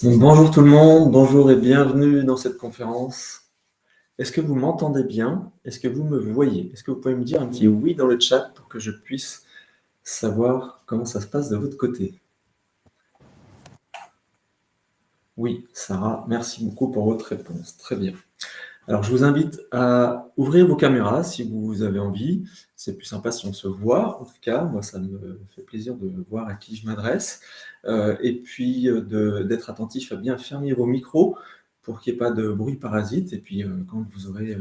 Donc, bonjour tout le monde, bonjour et bienvenue dans cette conférence. Est-ce que vous m'entendez bien? Est-ce que vous me voyez? Est-ce que vous pouvez me dire un petit oui dans le chat pour que je puisse savoir comment ça se passe de votre côté? Oui, Sarah, merci beaucoup pour votre réponse. Très bien. Alors, je vous invite à ouvrir vos caméras si vous avez envie. C'est plus sympa si on se voit. En tout cas, moi, ça me fait plaisir de voir à qui je m'adresse. Et puis, d'être attentif à bien fermer vos micros pour qu'il n'y ait pas de bruit parasite. Et puis, quand vous aurez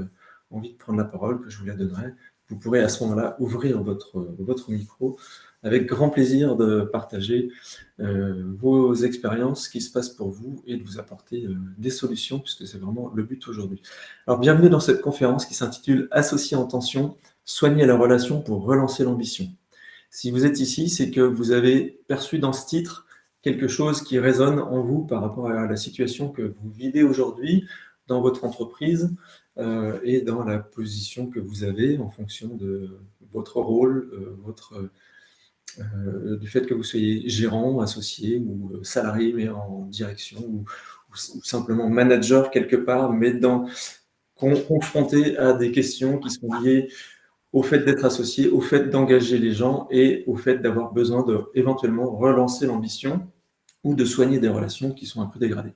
envie de prendre la parole, que je vous la donnerai, vous pourrez à ce moment-là ouvrir votre micro avec grand plaisir de partager vos expériences, ce qui se passe pour vous et de vous apporter des solutions, puisque c'est vraiment le but aujourd'hui. Alors, bienvenue dans cette conférence qui s'intitule « Associés en tension, soigner la relation pour relancer l'ambition ». Si vous êtes ici, c'est que vous avez perçu dans ce titre quelque chose qui résonne en vous par rapport à la situation que vous vivez aujourd'hui dans votre entreprise et dans la position que vous avez en fonction de votre rôle, du fait que vous soyez gérant, associé ou salarié, mais en direction, ou simplement manager quelque part, mais confronté à des questions qui sont liées au fait d'être associé, au fait d'engager les gens et au fait d'avoir besoin de éventuellement relancer l'ambition ou de soigner des relations qui sont un peu dégradées.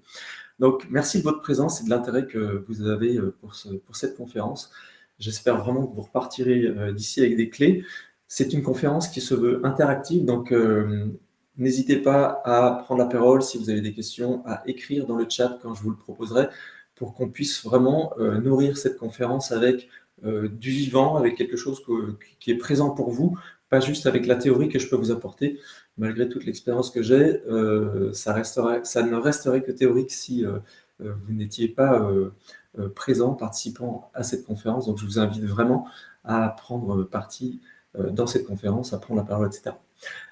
Donc, merci de votre présence et de l'intérêt que vous avez pour cette conférence. J'espère vraiment que vous repartirez d'ici avec des clés. C'est une conférence qui se veut interactive, donc n'hésitez pas à prendre la parole si vous avez des questions, à écrire dans le chat quand je vous le proposerai, pour qu'on puisse vraiment nourrir cette conférence avec du vivant, avec quelque chose qui est présent pour vous, pas juste avec la théorie que je peux vous apporter. Malgré toute l'expérience que j'ai, ça ne resterait que théorique si vous n'étiez pas présent, participant à cette conférence. Donc, je vous invite vraiment à prendre partie dans cette conférence, à prendre la parole, etc.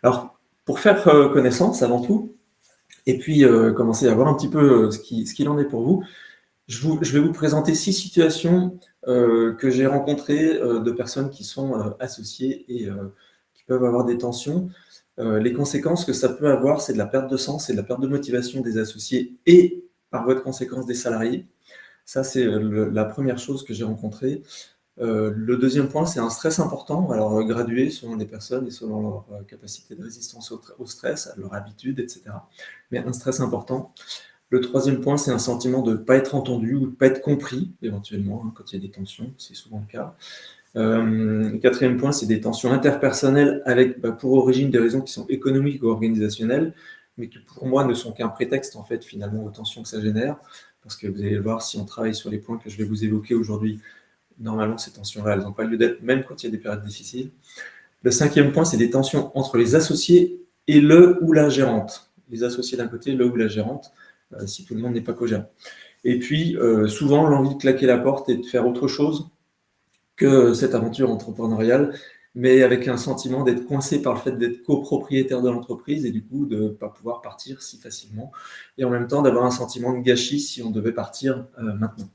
Alors, pour faire connaissance avant tout, et puis commencer à voir un petit peu ce qu'il en est pour vous, je vais vous présenter 6 situations que j'ai rencontrées de personnes qui sont associées et qui peuvent avoir des tensions. Les conséquences que ça peut avoir, c'est de la perte de sens et de la perte de motivation des associés et par voie de conséquence des salariés. Ça, c'est la première chose que j'ai rencontrée. Le deuxième point, c'est un stress important, alors gradué selon les personnes et selon leur capacité de résistance au stress, à leur habitude, etc. Mais un stress important. Le troisième point, c'est un sentiment de ne pas être entendu ou de ne pas être compris, éventuellement, hein, quand il y a des tensions, c'est souvent le cas. Le quatrième point, c'est des tensions interpersonnelles avec pour origine des raisons qui sont économiques ou organisationnelles, mais qui pour moi ne sont qu'un prétexte en fait finalement aux tensions que ça génère, parce que vous allez le voir, si on travaille sur les points que je vais vous évoquer aujourd'hui, normalement ces tensions-là, elles n'ont pas lieu d'être, même quand il y a des périodes difficiles. Le cinquième point, c'est des tensions entre les associés et le ou la gérante. Les associés d'un côté, le ou la gérante, si tout le monde n'est pas co-gérant. Et puis, souvent, l'envie de claquer la porte et de faire autre chose que cette aventure entrepreneuriale, mais avec un sentiment d'être coincé par le fait d'être copropriétaire de l'entreprise et du coup de ne pas pouvoir partir si facilement, et en même temps d'avoir un sentiment de gâchis si on devait partir maintenant.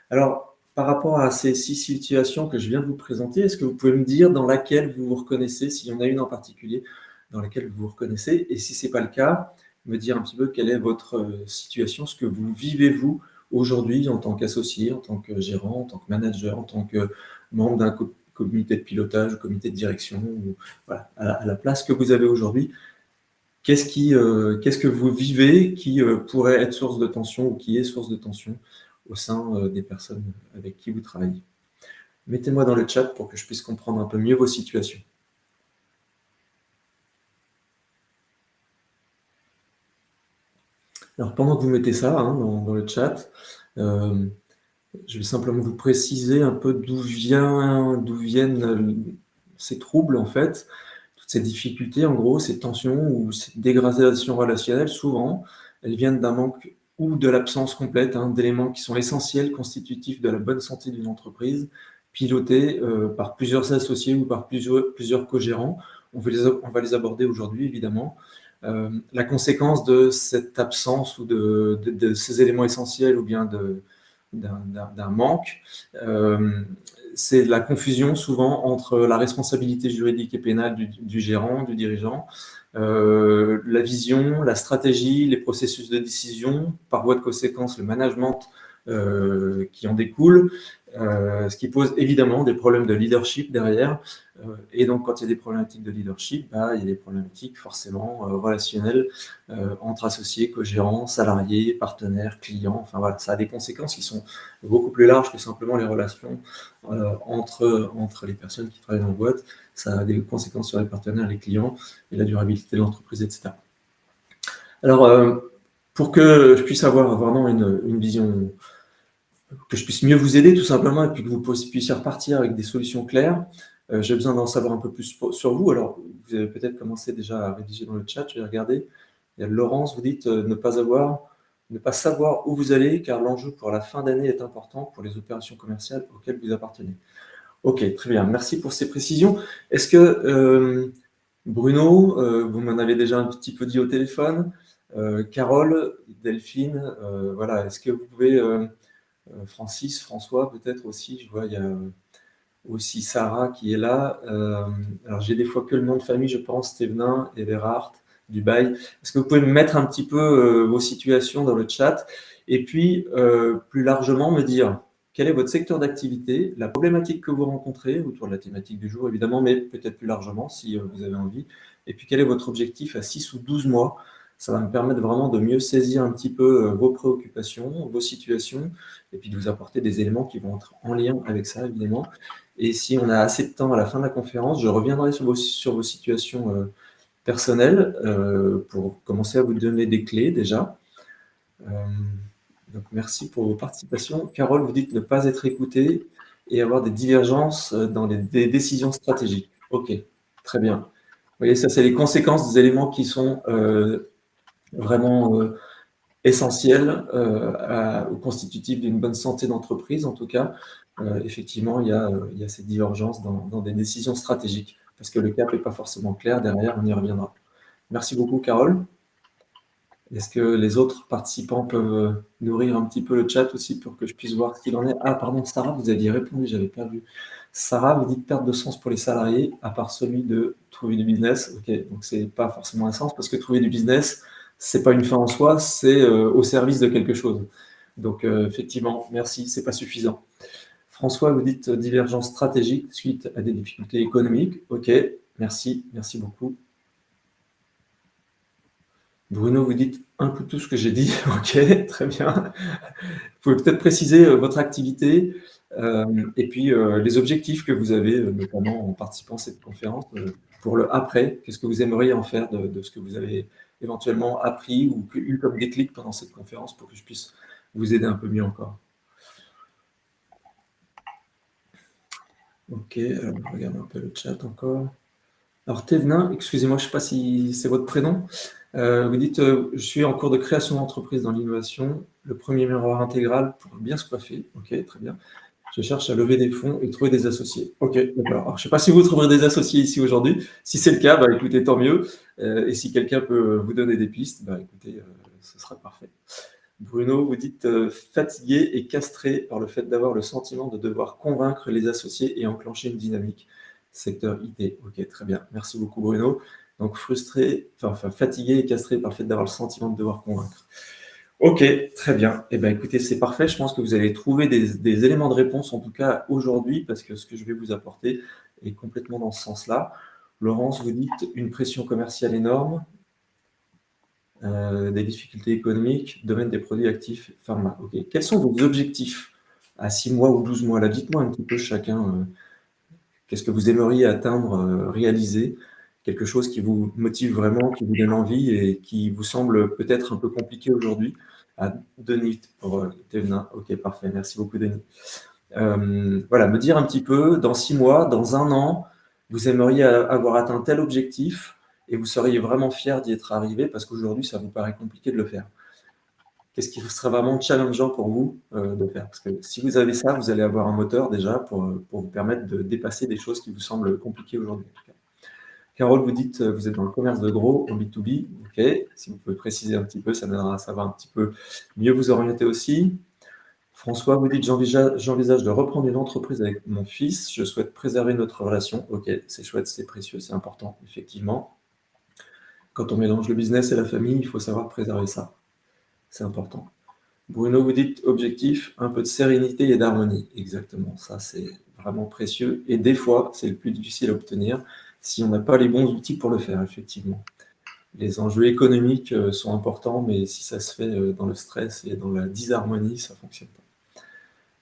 Alors, par rapport à ces 6 situations que je viens de vous présenter, est-ce que vous pouvez me dire dans laquelle vous vous reconnaissez, s'il y en a une en particulier dans laquelle vous vous reconnaissez, et si ce n'est pas le cas, me dire un petit peu quelle est votre situation, ce que vous vivez vous aujourd'hui en tant qu'associé, en tant que gérant, en tant que manager, en tant que membre d'un comité de pilotage ou comité de direction, ou, voilà, à la place que vous avez aujourd'hui. Qu'est-ce que vous vivez qui pourrait être source de tension ou qui est source de tension au sein des personnes avec qui vous travaillez? Mettez-moi dans le chat pour que je puisse comprendre un peu mieux vos situations. Alors, pendant que vous mettez ça hein, dans le chat, je vais simplement vous préciser un peu d'où viennent ces troubles, en fait, toutes ces difficultés, en gros, ces tensions ou ces dégradations relationnelles, souvent, elles viennent d'un manque ou de l'absence complète hein, d'éléments qui sont essentiels, constitutifs de la bonne santé d'une entreprise, pilotée par plusieurs associés ou par plusieurs co-gérants. On va les aborder aujourd'hui, évidemment. La conséquence de cette absence ou de ces éléments essentiels ou bien d'un manque. C'est la confusion souvent entre la responsabilité juridique et pénale du gérant, du dirigeant, la vision, la stratégie, les processus de décision, par voie de conséquence le management qui en découle, ce qui pose évidemment des problèmes de leadership derrière. Et donc, quand il y a des problématiques de leadership, il y a des problématiques forcément relationnelles entre associés, co-gérants, salariés, partenaires, clients. Enfin voilà, ça a des conséquences qui sont beaucoup plus larges que simplement les relations entre les personnes qui travaillent dans la boîte. Ça a des conséquences sur les partenaires, les clients et la durabilité de l'entreprise, etc. Alors, pour que je puisse avoir vraiment une vision, que je puisse mieux vous aider tout simplement et puis que vous puissiez repartir avec des solutions claires, j'ai besoin d'en savoir un peu plus sur vous. Alors, vous avez peut-être commencé déjà à rédiger dans le chat, je vais regarder. Il y a Laurence, vous dites ne pas savoir où vous allez car l'enjeu pour la fin d'année est important pour les opérations commerciales auxquelles vous appartenez. Ok, très bien, merci pour ces précisions. Est-ce que Bruno, vous m'en avez déjà un petit peu dit au téléphone, Carole, Delphine, voilà, est-ce que vous pouvez, Francis, François peut-être aussi, je vois, il y a aussi Sarah qui est là. Alors j'ai des fois que le nom de famille, je pense, Stevenin, Everhart, Dubaï. Est-ce que vous pouvez me mettre un petit peu vos situations dans le chat et puis plus largement me dire quel est votre secteur d'activité, la problématique que vous rencontrez autour de la thématique du jour évidemment, mais peut-être plus largement si vous avez envie. Et puis quel est votre objectif à 6 ou 12 mois. Ça va me permettre vraiment de mieux saisir un petit peu vos préoccupations, vos situations, et puis de vous apporter des éléments qui vont être en lien avec ça, évidemment. Et si on a assez de temps à la fin de la conférence, je reviendrai sur vos situations personnelles pour commencer à vous donner des clés déjà. Donc merci pour vos participations. Carole, vous dites ne pas être écoutée et avoir des divergences dans des décisions stratégiques. Ok, très bien. Vous voyez, ça c'est les conséquences des éléments qui sont vraiment essentiels ou constitutifs d'une bonne santé d'entreprise en tout cas. Effectivement, il y a ces divergences dans des décisions stratégiques, parce que le cap n'est pas forcément clair. Derrière, on y reviendra. Merci beaucoup, Carole. Est-ce que les autres participants peuvent nourrir un petit peu le chat aussi pour que je puisse voir ce qu'il en est? Ah, pardon, Sarah, vous aviez répondu, j'avais pas vu. Sarah, vous dites perte de sens pour les salariés, à part celui de trouver du business. Ok, donc c'est pas forcément un sens, parce que trouver du business, c'est pas une fin en soi, c'est au service de quelque chose. Donc effectivement, merci, c'est pas suffisant. François, vous dites divergence stratégique suite à des difficultés économiques. Ok, merci beaucoup. Bruno, vous dites un peu tout ce que j'ai dit. Ok, très bien. Vous pouvez peut-être préciser votre activité et puis les objectifs que vous avez, notamment en participant à cette conférence, pour le après. Qu'est-ce que vous aimeriez en faire de ce que vous avez éventuellement appris ou eu comme déclic pendant cette conférence pour que je puisse vous aider un peu mieux encore? Ok, alors je regarde un peu le chat encore. Alors Thévenin, excusez-moi, je ne sais pas si c'est votre prénom. Vous dites je suis en cours de création d'entreprise dans l'innovation. Le premier miroir intégral pour bien se coiffer. Ok, très bien. Je cherche à lever des fonds et trouver des associés. Ok, d'accord. Alors, je ne sais pas si vous trouverez des associés ici aujourd'hui. Si c'est le cas, écoutez, tant mieux. Et si quelqu'un peut vous donner des pistes, écoutez, ce sera parfait. Bruno, vous dites fatigué et castré par le fait d'avoir le sentiment de devoir convaincre les associés et enclencher une dynamique. Secteur IT. Ok, très bien. Merci beaucoup, Bruno. Donc, frustré, enfin fatigué et castré par le fait d'avoir le sentiment de devoir convaincre. Ok, très bien. Eh bien, écoutez, c'est parfait. Je pense que vous allez trouver des éléments de réponse, en tout cas aujourd'hui, parce que ce que je vais vous apporter est complètement dans ce sens-là. Laurence, vous dites une pression commerciale énorme, des difficultés économiques, domaine des produits actifs, pharma. Ok. Quels sont vos objectifs à 6 mois ou 12 mois? Là, dites-moi un petit peu chacun, qu'est-ce que vous aimeriez atteindre, réaliser? Quelque chose qui vous motive vraiment, qui vous donne envie et qui vous semble peut-être un peu compliqué aujourd'hui. Ah, Denis, pour Thévenin. Ok, parfait. Merci beaucoup, Denis. Voilà, me dire un petit peu, dans 6 mois, dans 1 an, vous aimeriez avoir atteint tel objectif et vous seriez vraiment fier d'y être arrivé parce qu'aujourd'hui, ça vous paraît compliqué de le faire. Qu'est-ce qui serait vraiment challengeant pour vous de faire? Parce que si vous avez ça, vous allez avoir un moteur déjà pour vous permettre de dépasser des choses qui vous semblent compliquées aujourd'hui. En tout cas. Carole, vous dites vous êtes dans le commerce de gros, en B2B. Ok, si vous pouvez préciser un petit peu, ça va un petit peu mieux vous orienter aussi. François, vous dites: «J'envisage de reprendre une entreprise avec mon fils. Je souhaite préserver notre relation». OK, c'est chouette, c'est précieux, c'est important, effectivement. Quand on mélange le business et la famille, il faut savoir préserver ça. C'est important. Bruno, vous dites: «Objectif, un peu de sérénité et d'harmonie». Exactement, ça, c'est vraiment précieux et des fois, c'est le plus difficile à obtenir si on n'a pas les bons outils pour le faire, effectivement. Les enjeux économiques, sont importants, mais si ça se fait, dans le stress et dans la disharmonie, ça fonctionne pas.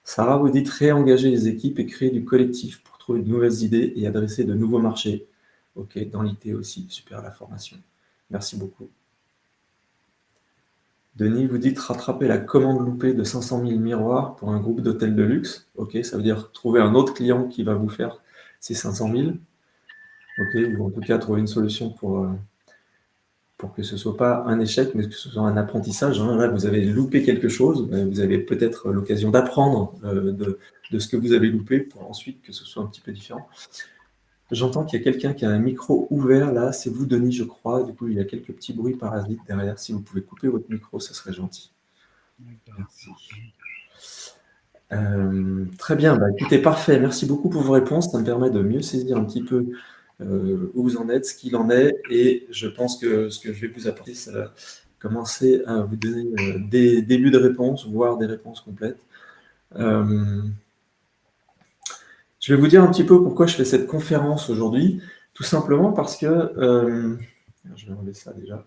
Sarah, vous dites: «Réengager les équipes et créer du collectif pour trouver de nouvelles idées et adresser de nouveaux marchés». OK, dans l'IT aussi, super la formation. Merci beaucoup. Denis, vous dites: «Rattraper la commande loupée de 500 000 miroirs pour un groupe d'hôtels de luxe». OK, ça veut dire trouver un autre client qui va vous faire ces 500 000. OK, ou en tout cas trouver une solution pour que ce ne soit pas un échec, mais que ce soit un apprentissage, hein. Là, vous avez loupé quelque chose, vous avez peut-être l'occasion d'apprendre, de ce que vous avez loupé pour ensuite que ce soit un petit peu différent. J'entends qu'il y a quelqu'un qui a un micro ouvert là, c'est vous Denis, je crois. Du coup, il y a quelques petits bruits parasites derrière. Si vous pouvez couper votre micro, ça serait gentil. Merci. Très bien, bah, écoutez, parfait. Merci beaucoup pour vos réponses. Ça me permet de mieux saisir un petit peu, où vous en êtes, ce qu'il en est et je pense que ce que je vais vous apporter, ça va commencer à vous donner, des débuts de réponses, voire des réponses complètes. Je vais vous dire un petit peu pourquoi je fais cette conférence aujourd'hui. Tout simplement parce que, je vais enlever ça déjà.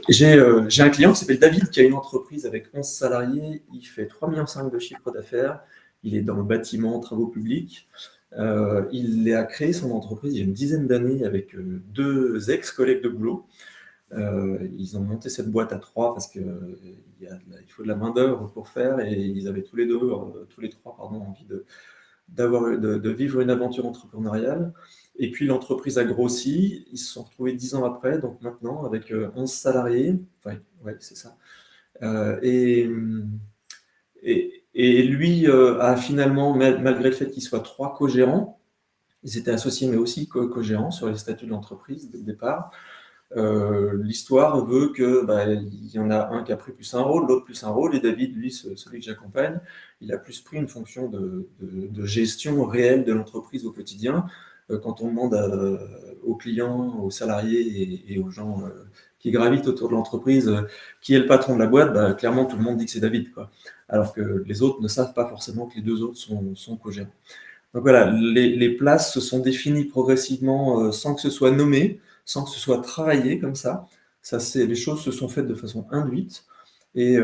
J'ai un client qui s'appelle David, qui a une entreprise avec 11 salariés. Il fait 3,5 millions de chiffre d'affaires. Il est dans le bâtiment, travaux publics. Il a créé son entreprise il y a une dizaine d'années avec 2 ex-collègues de boulot. Ils ont monté cette boîte à 3 parce qu'il faut de la main-d'œuvre pour faire et ils avaient tous les 3, envie de vivre une aventure entrepreneuriale. Et puis l'entreprise a grossi, ils se sont retrouvés 10 ans après, donc maintenant avec 11 salariés, enfin, ouais, c'est ça. Et lui a finalement, malgré le fait qu'il soit 3 co-gérants, ils étaient associés mais aussi co-gérants sur les statuts de l'entreprise dès le départ. L'histoire veut que il y en a un qui a pris plus un rôle, l'autre plus un rôle, et David, lui, celui que j'accompagne, il a plus pris une fonction de gestion réelle de l'entreprise au quotidien. Quand on demande aux clients, aux salariés et aux gens qui gravitent autour de l'entreprise qui est le patron de la boîte, clairement tout le monde dit que c'est David, quoi. Alors que les autres ne savent pas forcément que les 2 autres sont co-gérants. Donc voilà, les places se sont définies progressivement sans que ce soit nommé, sans que ce soit travaillé comme ça. Les choses se sont faites de façon induite. Et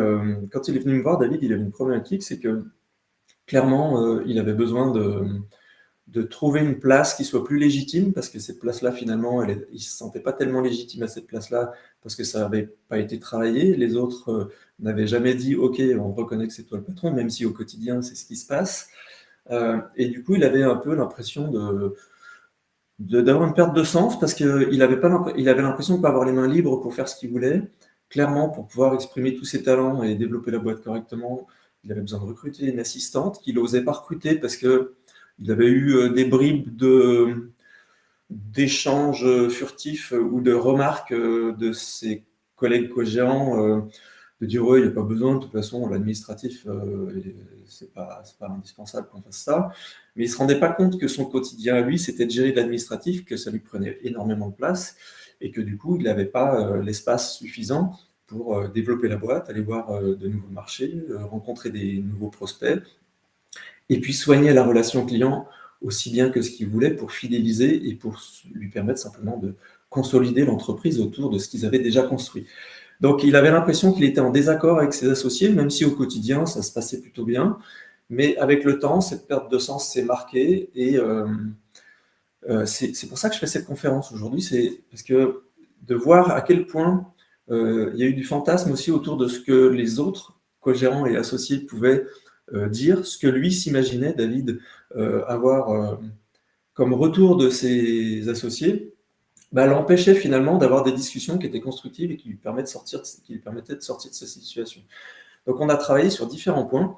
quand il est venu me voir, David, il avait une problématique, c'est que clairement, il avait besoin de trouver une place qui soit plus légitime, parce que cette place-là, finalement, il ne se sentait pas tellement légitime à cette place-là, parce que ça n'avait pas été travaillé. Les autres n'avaient jamais dit « Ok, on reconnaît que c'est toi le patron », même si au quotidien, c'est ce qui se passe. Et du coup, il avait un peu l'impression d'avoir une perte de sens parce qu'il avait l'impression de ne pas avoir les mains libres pour faire ce qu'il voulait. Clairement, pour pouvoir exprimer tous ses talents et développer la boîte correctement, il avait besoin de recruter une assistante qu'il n'osait pas recruter parce qu'il avait eu des bribes d'échanges furtifs ou de remarques de ses collègues co-gérants de dire ouais, il n'y a pas besoin, de toute façon, l'administratif, c'est pas indispensable qu'on fasse ça. Mais il ne se rendait pas compte que son quotidien à lui, c'était de gérer de l'administratif, que ça lui prenait énormément de place et que du coup, il n'avait pas l'espace suffisant pour développer la boîte, aller voir de nouveaux marchés, rencontrer des nouveaux prospects et puis soigner la relation client aussi bien que ce qu'il voulait pour fidéliser et pour lui permettre simplement de consolider l'entreprise autour de ce qu'ils avaient déjà construit. Donc, il avait l'impression qu'il était en désaccord avec ses associés, même si au quotidien, ça se passait plutôt bien. Mais avec le temps, cette perte de sens s'est marquée. Et c'est pour ça que je fais cette conférence aujourd'hui. C'est parce que de voir à quel point il y a eu du fantasme aussi autour de ce que les autres co-gérants et associés pouvaient dire, ce que lui s'imaginait, David, avoir comme retour de ses associés. L'empêchait finalement d'avoir des discussions qui étaient constructives et qui lui permettaient de sortir de sa situation. Donc on a travaillé sur différents points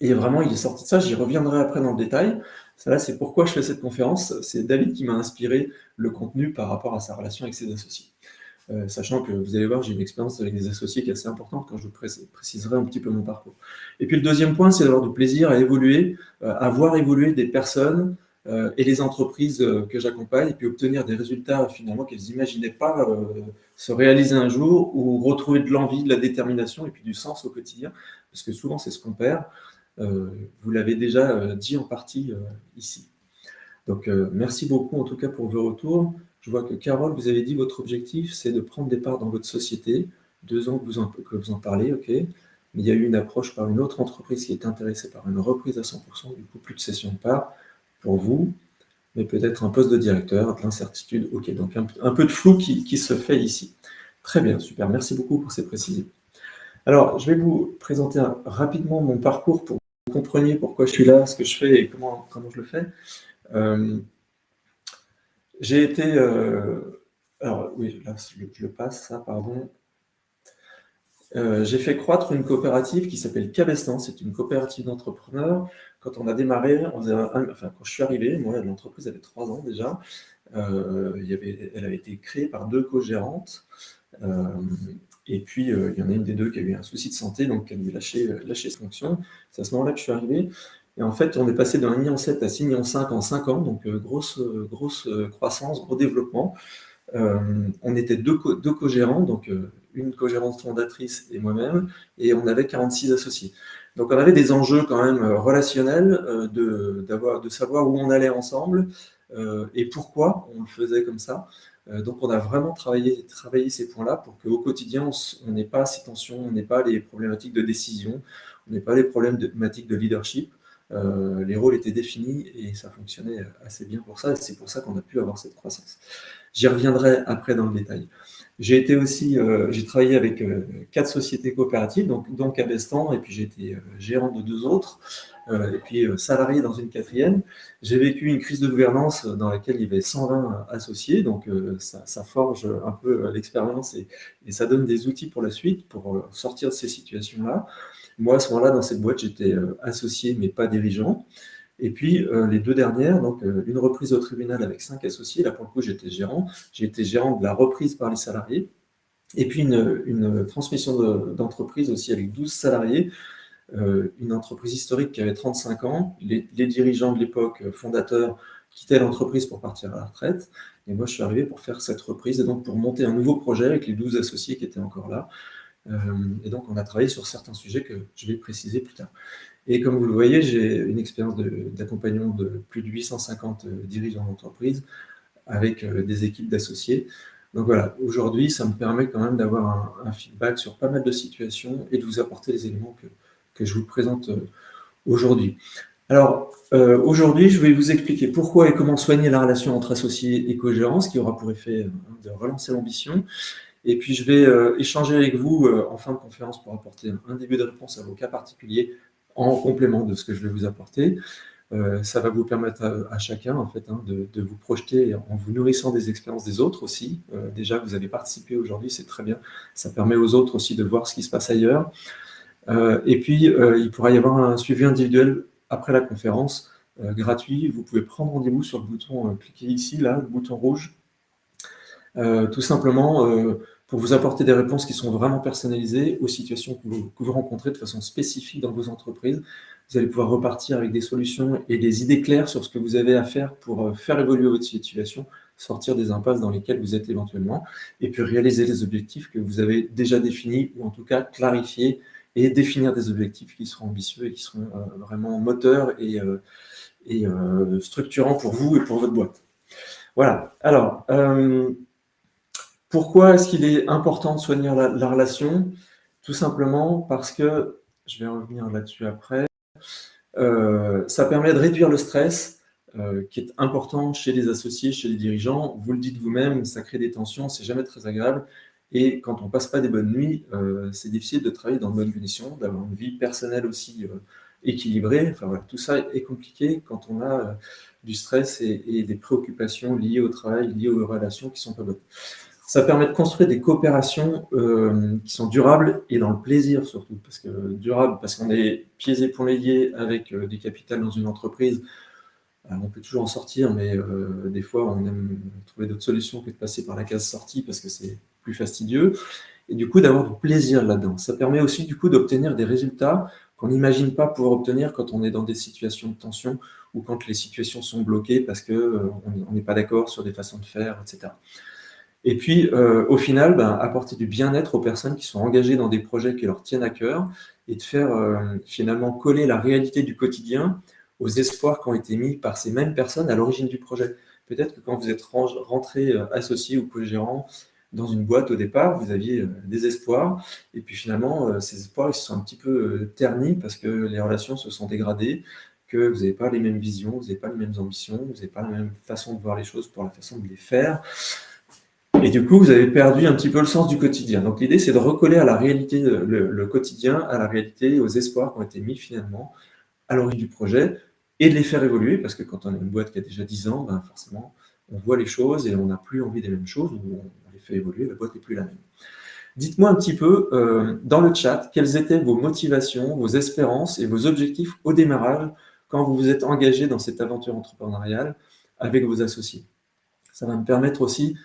et vraiment il est sorti de ça, j'y reviendrai après dans le détail. Ça là, c'est pourquoi je fais cette conférence, c'est David qui m'a inspiré le contenu par rapport à sa relation avec ses associés. sachant que vous allez voir, j'ai une expérience avec des associés qui est assez importante quand je vous préciserai un petit peu mon parcours. Et puis le deuxième point, c'est d'avoir du plaisir à évoluer, à voir évoluer des personnes et les entreprises que j'accompagne, et puis obtenir des résultats finalement qu'elles n'imaginaient pas se réaliser un jour, ou retrouver de l'envie, de la détermination et puis du sens au quotidien, parce que souvent c'est ce qu'on perd. Vous l'avez déjà dit en partie ici. Donc merci beaucoup en tout cas pour vos retours. Je vois que Carole, vous avez dit votre objectif, c'est de prendre des parts dans votre société. 2 ans que vous en parlez, ok. Mais il y a eu une approche par une autre entreprise qui est intéressée par une reprise à 100%, du coup plus de cession de parts pour vous, mais peut-être un poste de directeur, de l'incertitude, ok. Donc un peu de flou qui se fait ici. Très bien, super, merci beaucoup pour ces précisions. Alors, je vais vous présenter rapidement mon parcours pour que vous compreniez pourquoi je suis là, ce que je fais et comment je le fais. J'ai été... alors, oui, là, je le passe, ça, pardon. J'ai fait croître une coopérative qui s'appelle Cabestan. C'est une coopérative d'entrepreneurs. Quand on a démarré, quand je suis arrivé, moi, l'entreprise avait 3 ans déjà. Elle avait été créée par 2 co-gérantes. Et puis, il y en a une des 2 qui a eu un souci de santé, donc elle a dû lâcher ses fonctions. C'est à ce moment-là que je suis arrivé. Et en fait, on est passé de 1,7 million à 6,5 millions en 5 ans, donc grosse croissance, gros développement. On était 2 co-gérants, donc une co-gérante fondatrice et moi-même, et on avait 46 associés. Donc on avait des enjeux quand même relationnels, de savoir où on allait ensemble et pourquoi on le faisait comme ça. Donc on a vraiment travaillé ces points-là pour qu'au quotidien, on n'ait pas ces tensions, on n'ait pas les problématiques de décision, on n'ait pas les problématiques de leadership. Les rôles étaient définis et ça fonctionnait assez bien pour ça, et c'est pour ça qu'on a pu avoir cette croissance. J'y reviendrai après dans le détail. J'ai travaillé avec 4 sociétés coopératives, donc Cabestan, et puis j'ai été gérant de 2 autres, et puis salarié dans une 4e. J'ai vécu une crise de gouvernance dans laquelle il y avait 120 associés, donc ça forge un peu l'expérience et ça donne des outils pour la suite, pour sortir de ces situations-là. Moi, à ce moment-là, dans cette boîte, j'étais associé, mais pas dirigeant. Et puis, les 2 dernières, donc une reprise au tribunal avec 5 associés. Là, pour le coup, j'étais gérant. J'ai été gérant de la reprise par les salariés. Et puis, une transmission d'entreprise aussi avec 12 salariés. Une entreprise historique qui avait 35 ans. Les dirigeants de l'époque, fondateurs, quittaient l'entreprise pour partir à la retraite. Et moi, je suis arrivé pour faire cette reprise et donc pour monter un nouveau projet avec les 12 associés qui étaient encore là. Et donc, on a travaillé sur certains sujets que je vais préciser plus tard. Et comme vous le voyez, j'ai une expérience d'accompagnement de plus de 850 dirigeants d'entreprise avec des équipes d'associés. Donc voilà, aujourd'hui, ça me permet quand même d'avoir un feedback sur pas mal de situations et de vous apporter les éléments que je vous présente aujourd'hui. Alors, aujourd'hui, je vais vous expliquer pourquoi et comment soigner la relation entre associés et co-gérants, ce qui aura pour effet de relancer l'ambition. Et puis, je vais échanger avec vous en fin de conférence pour apporter un début de réponse à vos cas particuliers en complément de ce que je vais vous apporter. Ça va vous permettre à chacun, en fait, de vous projeter en vous nourrissant des expériences des autres aussi. Déjà, vous avez participé aujourd'hui, c'est très bien. Ça permet aux autres aussi de voir ce qui se passe ailleurs. Et puis, il pourra y avoir un suivi individuel après la conférence, gratuit. Vous pouvez prendre rendez-vous sur le bouton, cliquez ici, là, le bouton rouge. Tout simplement pour vous apporter des réponses qui sont vraiment personnalisées aux situations que vous rencontrez de façon spécifique dans vos entreprises. Vous allez pouvoir repartir avec des solutions et des idées claires sur ce que vous avez à faire pour faire évoluer votre situation, sortir des impasses dans lesquelles vous êtes éventuellement, et puis réaliser les objectifs que vous avez déjà définis, ou en tout cas clarifier et définir des objectifs qui seront ambitieux et qui seront vraiment moteurs et structurants pour vous et pour votre boîte. Voilà. Alors, pourquoi est-ce qu'il est important de soigner la relation? Tout simplement parce que, je vais revenir là-dessus après, ça permet de réduire le stress qui est important chez les associés, chez les dirigeants. Vous le dites vous-même, ça crée des tensions, c'est jamais très agréable. Et quand on passe pas des bonnes nuits, c'est difficile de travailler dans de bonnes conditions, d'avoir une vie personnelle aussi équilibrée. Enfin voilà, tout ça est compliqué quand on a du stress et des préoccupations liées au travail, liées aux relations qui sont pas bonnes. Ça permet de construire des coopérations qui sont durables et dans le plaisir surtout. Parce que durable, parce qu'on est pieds et poings liés avec du capital dans une entreprise. Alors, on peut toujours en sortir, mais des fois, on aime trouver d'autres solutions que de passer par la case sortie parce que c'est plus fastidieux. Et du coup, d'avoir du plaisir là-dedans. Ça permet aussi, du coup, d'obtenir des résultats qu'on n'imagine pas pouvoir obtenir quand on est dans des situations de tension ou quand les situations sont bloquées parce que on n'est pas d'accord sur des façons de faire, etc. Et puis, au final, ben, apporter du bien-être aux personnes qui sont engagées dans des projets qui leur tiennent à cœur et de faire finalement coller la réalité du quotidien aux espoirs qui ont été mis par ces mêmes personnes à l'origine du projet. Peut-être que quand vous êtes rentré associé ou co-gérant dans une boîte au départ, vous aviez des espoirs, et puis finalement, ces espoirs ils se sont un petit peu ternis parce que les relations se sont dégradées, que vous n'avez pas les mêmes visions, vous n'avez pas les mêmes ambitions, vous n'avez pas la même façon de voir les choses pour la façon de les faire. Et du coup, vous avez perdu un petit peu le sens du quotidien. Donc l'idée, c'est de recoller à la réalité, le quotidien, à la réalité, aux espoirs qui ont été mis finalement à l'origine du projet, et de les faire évoluer, parce que quand on a une boîte qui a déjà 10 ans, ben forcément, on voit les choses et on n'a plus envie des mêmes choses, ou on les fait évoluer, la boîte n'est plus la même. Dites-moi un petit peu, dans le chat, quelles étaient vos motivations, vos espérances et vos objectifs au démarrage quand vous vous êtes engagé dans cette aventure entrepreneuriale avec vos associés. Ça va me permettre aussi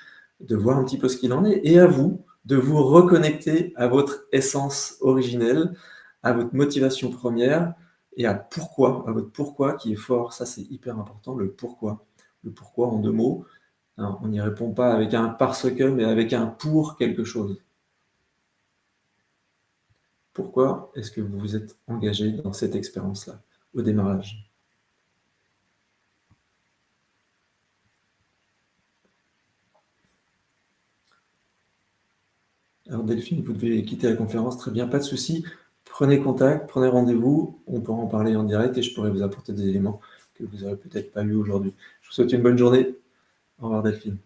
de voir un petit peu ce qu'il en est, et à vous de vous reconnecter à votre essence originelle, à votre motivation première, et à votre pourquoi qui est fort. Ça, c'est hyper important, le pourquoi. Le pourquoi en 2 mots. Alors, on n'y répond pas avec un parce que, mais avec un pour quelque chose. Pourquoi est-ce que vous vous êtes engagé dans cette expérience-là, au démarrage? Alors Delphine, vous devez quitter la conférence, très bien, pas de souci. Prenez contact, prenez rendez-vous, on pourra en parler en direct et je pourrai vous apporter des éléments que vous n'aurez peut-être pas eu aujourd'hui. Je vous souhaite une bonne journée. Au revoir Delphine.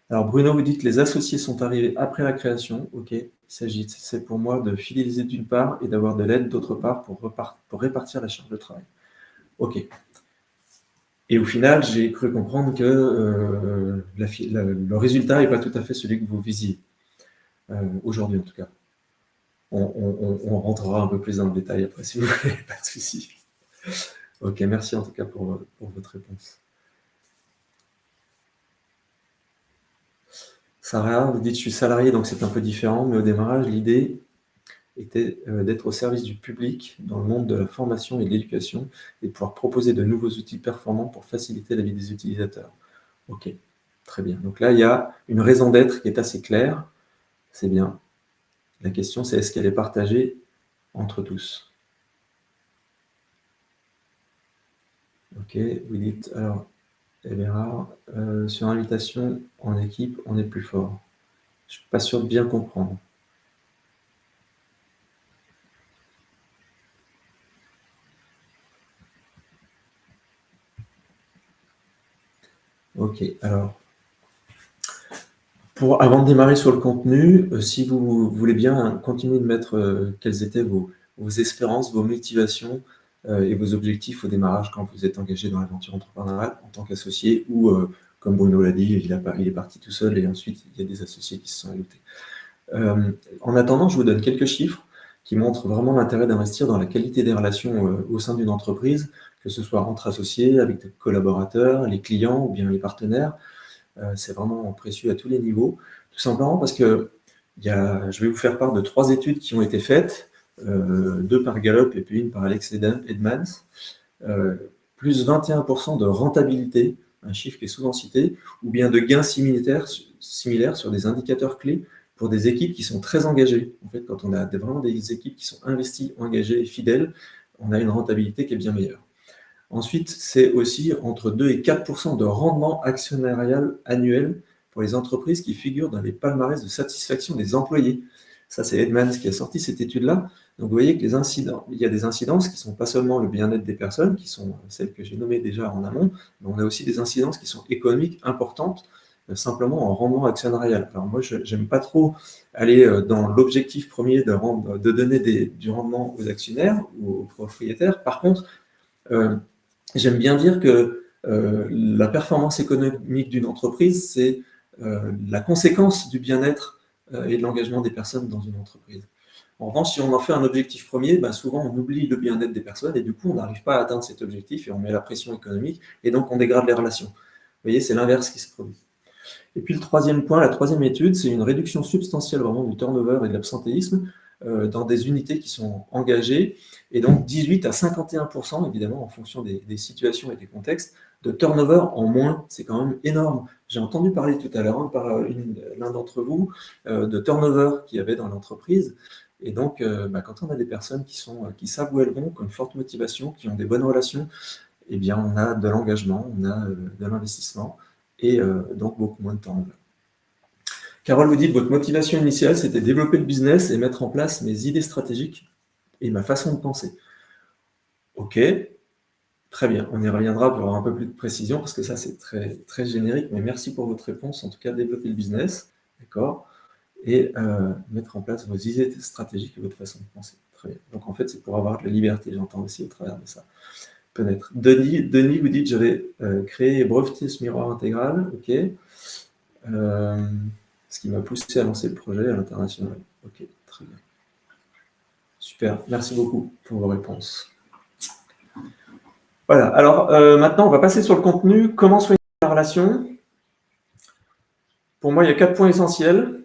Alors Bruno, vous dites que les associés sont arrivés après la création. Ok, il s'agit, c'est pour moi de fidéliser d'une part et d'avoir de l'aide d'autre part pour répartir la charge de travail. Ok. Et au final, j'ai cru comprendre que le résultat n'est pas tout à fait celui que vous visiez, aujourd'hui en tout cas. On rentrera un peu plus dans le détail après, si vous voulez, pas de souci. Ok, merci en tout cas pour votre réponse. Sarah, vous dites je suis salarié, donc c'est un peu différent, mais au démarrage, l'idée était d'être au service du public dans le monde de la formation et de l'éducation et de pouvoir proposer de nouveaux outils performants pour faciliter la vie des utilisateurs. Ok, très bien. Donc là, il y a une raison d'être qui est assez claire, c'est bien. La question, c'est est-ce qu'elle est partagée entre tous? Ok, vous dites, alors, elle est rare. Sur invitation en équipe, on est plus fort. Je ne suis pas sûr de bien comprendre. Ok, alors, avant de démarrer sur le contenu, si vous voulez bien continuer de mettre quelles étaient vos espérances, vos motivations et vos objectifs au démarrage quand vous êtes engagé dans l'aventure entrepreneuriale en tant qu'associé ou, comme Bruno l'a dit, il est parti tout seul et ensuite il y a des associés qui se sont ajoutés. En attendant, je vous donne quelques chiffres qui montrent vraiment l'intérêt d'investir dans la qualité des relations au sein d'une entreprise, que ce soit entre associés, avec des collaborateurs, les clients ou bien les partenaires. C'est vraiment précieux à tous les niveaux, tout simplement parce que je vais vous faire part de 3 études qui ont été faites, 2 par Gallup et puis une par Alex Edmans. Plus 21% de rentabilité, un chiffre qui est souvent cité, ou bien de gains similaires sur des indicateurs clés pour des équipes qui sont très engagées. En fait, quand on a vraiment des équipes qui sont investies, engagées et fidèles, on a une rentabilité qui est bien meilleure. Ensuite, c'est aussi entre 2 et 4% de rendement actionnarial annuel pour les entreprises qui figurent dans les palmarès de satisfaction des employés. Ça, c'est Edmans qui a sorti cette étude-là. Donc, vous voyez que il y a des incidences qui ne sont pas seulement le bien-être des personnes, qui sont celles que j'ai nommées déjà en amont, mais on a aussi des incidences qui sont économiques importantes, simplement en rendement actionnarial. Alors moi, je n'aime pas trop aller dans l'objectif premier de donner du rendement aux actionnaires ou aux propriétaires. Par contre, j'aime bien dire que la performance économique d'une entreprise, c'est la conséquence du bien-être et de l'engagement des personnes dans une entreprise. En revanche, si on en fait un objectif premier, souvent on oublie le bien-être des personnes et du coup on n'arrive pas à atteindre cet objectif et on met la pression économique et donc on dégrade les relations. Vous voyez, c'est l'inverse qui se produit. Et puis le troisième point, la troisième étude, c'est une réduction substantielle vraiment du turnover et de l'absentéisme dans des unités qui sont engagées, et donc 18 à 51%, évidemment, en fonction des situations et des contextes, de turnover en moins. C'est quand même énorme. J'ai entendu parler tout à l'heure par l'un d'entre vous de turnover qu'il y avait dans l'entreprise. Et donc, quand on a des personnes qui savent où elles vont, qui ont une forte motivation, qui ont des bonnes relations, eh bien, on a de l'engagement, on a de l'investissement et donc beaucoup moins de turnover. Carole, vous dites, votre motivation initiale, c'était développer le business et mettre en place mes idées stratégiques et ma façon de penser. Ok, très bien. On y reviendra pour avoir un peu plus de précision, parce que ça, c'est très, très générique, mais merci pour votre réponse. En tout cas, développer le business, d'accord, et mettre en place vos idées stratégiques et votre façon de penser. Très bien. Donc, en fait, c'est pour avoir de la liberté, j'entends aussi au travers de ça. Peut-être. Denis, vous dites, j'avais créé et breveté ce miroir intégral, ok. Ce qui m'a poussé à lancer le projet à l'international. Ok, très bien. Super, merci beaucoup pour vos réponses. Voilà, alors maintenant on va passer sur le contenu. Comment soigner la relation? Pour moi, il y a 4 points essentiels.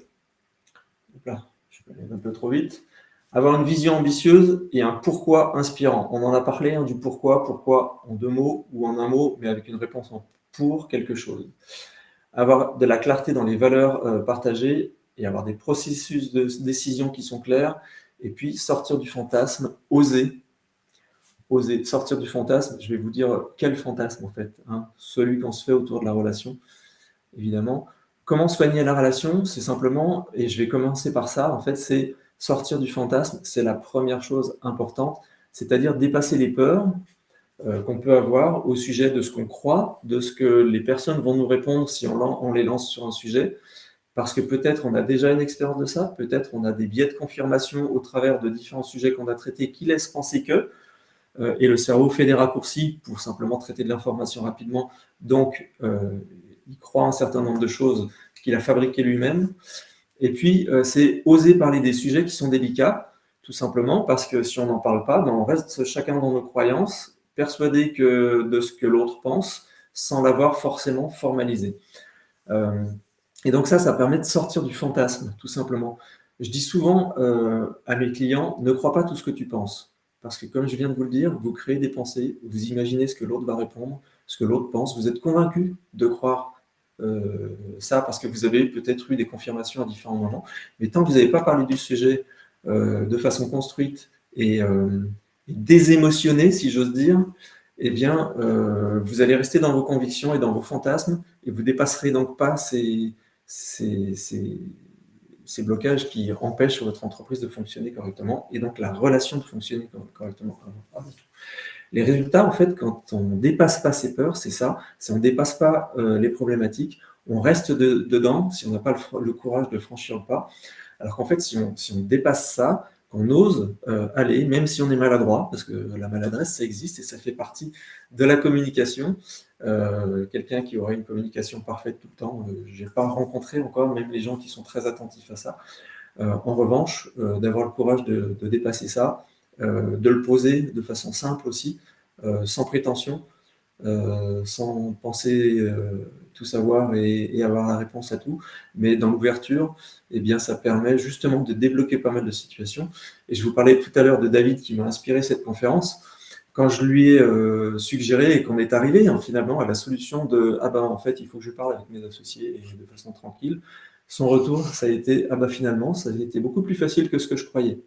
Là, je peux aller un peu trop vite. Avoir une vision ambitieuse et un pourquoi inspirant. On en a parlé du pourquoi en 2 mots ou en 1 mot, mais avec une réponse en pour quelque chose. Avoir de la clarté dans les valeurs partagées et avoir des processus de décision qui sont clairs, et puis sortir du fantasme, oser sortir du fantasme. Je vais vous dire quel fantasme en fait, celui qu'on se fait autour de la relation, évidemment. Comment soigner la relation? C'est simplement, et je vais commencer par ça, en fait, c'est sortir du fantasme, c'est la première chose importante, c'est-à-dire dépasser les peurs qu'on peut avoir au sujet de ce qu'on croit, de ce que les personnes vont nous répondre si on les lance sur un sujet, parce que peut-être on a déjà une expérience de ça, peut-être on a des biais de confirmation au travers de différents sujets qu'on a traités qui laissent penser que, et le cerveau fait des raccourcis pour simplement traiter de l'information rapidement, donc il croit un certain nombre de choses qu'il a fabriquées lui-même. Et puis, c'est oser parler des sujets qui sont délicats, tout simplement, parce que si on n'en parle pas, on reste chacun dans nos croyances, persuadé de ce que l'autre pense, sans l'avoir forcément formalisé. Et donc ça permet de sortir du fantasme, tout simplement. Je dis souvent à mes clients, ne crois pas tout ce que tu penses. Parce que comme je viens de vous le dire, vous créez des pensées, vous imaginez ce que l'autre va répondre, ce que l'autre pense, vous êtes convaincu de croire ça parce que vous avez peut-être eu des confirmations à différents moments. Mais tant que vous n'avez pas parlé du sujet de façon construite et désémotionnée, si j'ose dire, eh bien, vous allez rester dans vos convictions et dans vos fantasmes et vous ne dépasserez donc pas ces blocages qui empêchent votre entreprise de fonctionner correctement et donc la relation de fonctionner correctement. Les résultats, en fait, quand on ne dépasse pas ses peurs, c'est ça, si on ne dépasse pas les problématiques, on reste dedans, si on n'a pas le courage de franchir le pas, alors qu'en fait, si on dépasse ça, qu'on ose aller, même si on est maladroit, parce que la maladresse, ça existe et ça fait partie de la communication. Quelqu'un qui aurait une communication parfaite tout le temps, je n'ai pas rencontré encore, même les gens qui sont très attentifs à ça. En revanche, d'avoir le courage de dépasser ça, de le poser de façon simple aussi, sans prétention, sans penser tout savoir et avoir la réponse à tout, mais dans l'ouverture, eh bien, ça permet justement de débloquer pas mal de situations. Et je vous parlais tout à l'heure de David qui m'a inspiré cette conférence. Quand je lui ai suggéré et qu'on est arrivé finalement à la solution de « Ah ben en fait, il faut que je parle avec mes associés et de façon tranquille », son retour, ça a été « Ah ben finalement, ça a été beaucoup plus facile que ce que je croyais ».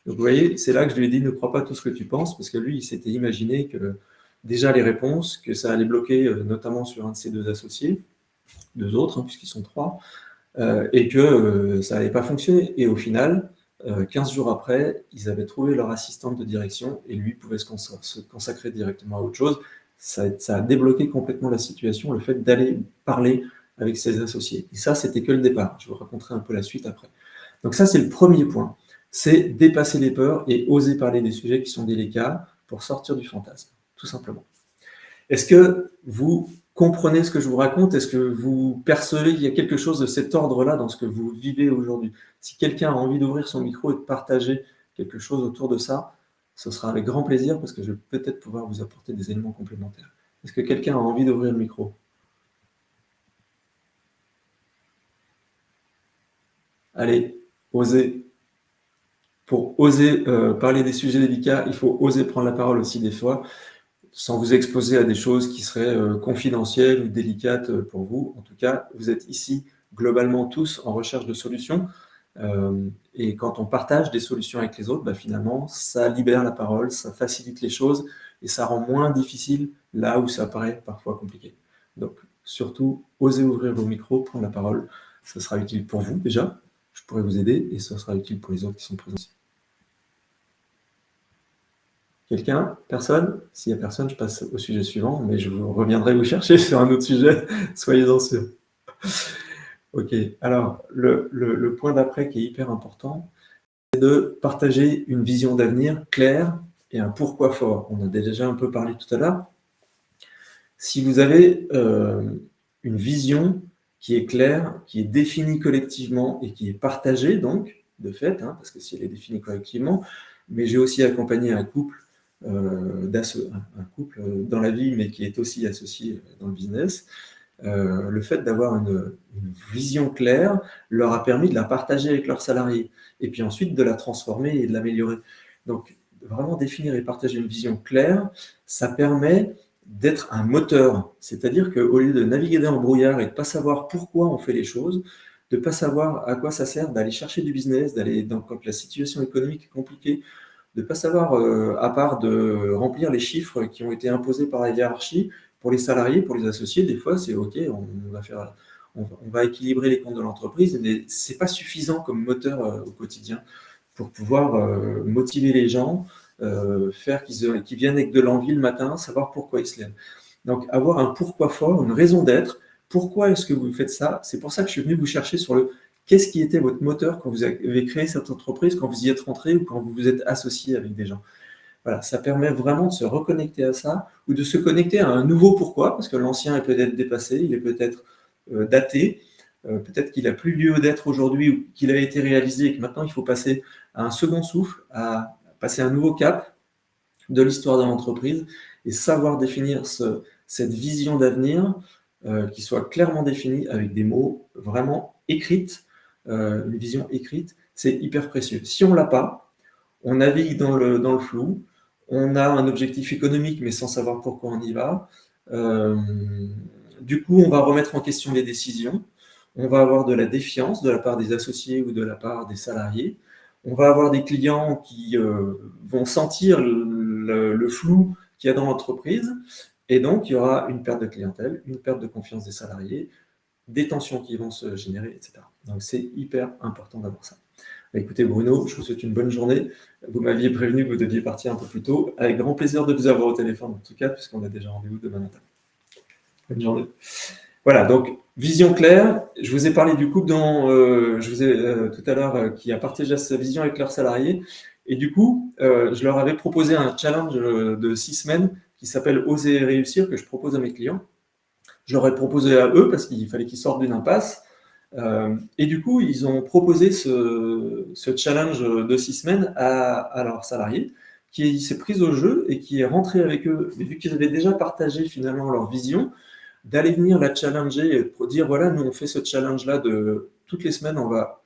Donc vous voyez, c'est là que je lui ai dit « Ne crois pas tout ce que tu penses », parce que lui, il s'était imaginé que déjà les réponses, que ça allait bloquer notamment sur un de ses 2 associés, 2 autres, puisqu'ils sont 3, et que ça n'allait pas fonctionner. Et au final, 15 jours après, ils avaient trouvé leur assistante de direction et lui pouvait se consacrer directement à autre chose. Ça a débloqué complètement la situation, le fait d'aller parler avec ses associés. Et ça, c'était que le départ. Je vous raconterai un peu la suite après. Donc ça, c'est le premier point. C'est dépasser les peurs et oser parler des sujets qui sont délicats pour sortir du fantasme, tout simplement. Est-ce que vous comprenez ce que je vous raconte? Est-ce que vous percevez qu'il y a quelque chose de cet ordre-là dans ce que vous vivez aujourd'hui? Si quelqu'un a envie d'ouvrir son micro et de partager quelque chose autour de ça, ce sera avec grand plaisir parce que je vais peut-être pouvoir vous apporter des éléments complémentaires. Est-ce que quelqu'un a envie d'ouvrir le micro? Allez, osez. Pour oser parler des sujets délicats, il faut oser prendre la parole aussi des fois, sans vous exposer à des choses qui seraient confidentielles ou délicates pour vous. En tout cas, vous êtes ici globalement tous en recherche de solutions. Et quand on partage des solutions avec les autres, bah, finalement, ça libère la parole, ça facilite les choses et ça rend moins difficile là où ça paraît parfois compliqué. Donc, surtout, osez ouvrir vos micros, prendre la parole. Ça sera utile pour vous déjà. Je pourrais vous aider et ça sera utile pour les autres qui sont présents ici. Quelqu'un? Personne? S'il n'y a personne, je passe au sujet suivant, mais je reviendrai vous chercher sur un autre sujet, soyez-en sûrs. Ok, alors le point d'après qui est hyper important, c'est de partager une vision d'avenir claire et un pourquoi fort. On a déjà un peu parlé tout à l'heure. Si vous avez une vision qui est claire, qui est définie collectivement et qui est partagée, donc, de fait, hein, parce que si elle est définie collectivement, mais j'ai aussi accompagné un couple, un couple dans la vie, mais qui est aussi associé dans le business. Le fait d'avoir une vision claire leur a permis de la partager avec leurs salariés et puis ensuite de la transformer et de l'améliorer. Donc, vraiment définir et partager une vision claire, ça permet d'être un moteur. C'est-à-dire qu'au lieu de naviguer dans le brouillard et de ne pas savoir pourquoi on fait les choses, de ne pas savoir à quoi ça sert d'aller chercher du business, quand la situation économique est compliquée, de ne pas savoir, à part de remplir les chiffres qui ont été imposés par la hiérarchie, pour les salariés, pour les associés, des fois, c'est OK, on va équilibrer les comptes de l'entreprise, mais ce n'est pas suffisant comme moteur au quotidien pour pouvoir motiver les gens, faire qu'ils viennent avec de l'envie le matin, savoir pourquoi ils se lèvent. Donc, avoir un pourquoi fort, une raison d'être. Pourquoi est-ce que vous faites ça? C'est pour ça que je suis venu vous chercher sur qu'est-ce qui était votre moteur quand vous avez créé cette entreprise, quand vous y êtes rentré ou quand vous vous êtes associé avec des gens. Voilà, ça permet vraiment de se reconnecter à ça ou de se connecter à un nouveau pourquoi, parce que l'ancien est peut-être dépassé, il est peut-être daté, peut-être qu'il n'a plus lieu d'être aujourd'hui ou qu'il a été réalisé et que maintenant il faut passer à un second souffle, à passer à un nouveau cap de l'histoire de l'entreprise et savoir définir cette vision d'avenir qui soit clairement définie avec des mots vraiment écrites, une vision écrite, c'est hyper précieux. Si on ne l'a pas, on navigue dans le flou, on a un objectif économique mais sans savoir pourquoi on y va. Du coup, on va remettre en question les décisions, on va avoir de la défiance de la part des associés ou de la part des salariés, on va avoir des clients qui vont sentir le flou qu'il y a dans l'entreprise, et donc il y aura une perte de clientèle, une perte de confiance des salariés, des tensions qui vont se générer, etc. Donc c'est hyper important d'avoir ça. Écoutez Bruno, je vous souhaite une bonne journée. Vous m'aviez prévenu que vous deviez partir un peu plus tôt. Avec grand plaisir de vous avoir au téléphone en tout cas, puisqu'on a déjà rendez-vous demain matin. Bonne journée. Voilà, donc vision claire. Je vous ai parlé du couple dont je vous ai tout à l'heure qui a partagé sa vision avec leurs salariés. Et du coup, je leur avais proposé un challenge de 6 semaines qui s'appelle Oser réussir, que je propose à mes clients. Je leur ai proposé à eux parce qu'il fallait qu'ils sortent d'une impasse. Et du coup, ils ont proposé ce challenge de 6 semaines à leurs salariés, qui s'est pris au jeu et qui est rentré avec eux. Mais vu qu'ils avaient déjà partagé finalement leur vision, d'aller venir la challenger pour dire voilà, nous on fait ce challenge-là de toutes les semaines, on va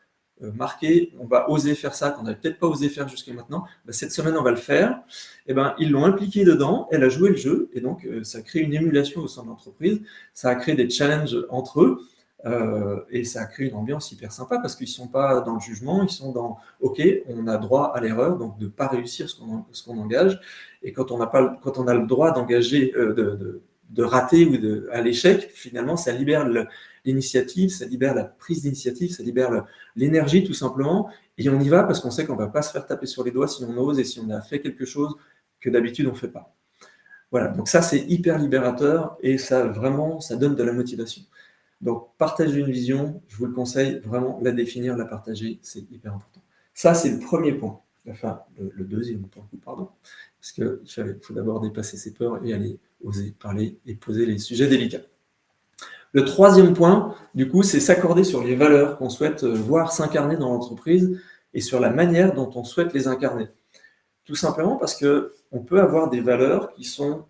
marquer, on va oser faire ça qu'on n'avait peut-être pas osé faire jusqu'à maintenant. Ben, cette semaine, on va le faire. Et ben, ils l'ont impliquée dedans, elle a joué le jeu, et donc ça crée une émulation au sein de l'entreprise, ça a créé des challenges entre eux, et ça a créé une ambiance hyper sympa parce qu'ils ne sont pas dans le jugement, ils sont dans OK, on a droit à l'erreur, donc de ne pas réussir ce qu'on engage. Et quand on a le droit d'engager, de rater ou à l'échec, finalement, ça libère l'initiative, ça libère la prise d'initiative, ça libère l'énergie tout simplement. Et on y va parce qu'on sait qu'on ne va pas se faire taper sur les doigts si on ose et si on a fait quelque chose que d'habitude on ne fait pas. Voilà, donc ça c'est hyper libérateur et ça vraiment, ça donne de la motivation. Donc partager une vision, je vous le conseille, vraiment la définir, la partager, c'est hyper important. Ça c'est le premier point, enfin le deuxième point, pardon, parce qu'il faut d'abord dépasser ses peurs et aller oser parler et poser les sujets délicats. Le troisième point, du coup, c'est s'accorder sur les valeurs qu'on souhaite voir s'incarner dans l'entreprise et sur la manière dont on souhaite les incarner. Tout simplement parce qu'on peut avoir des valeurs qui sont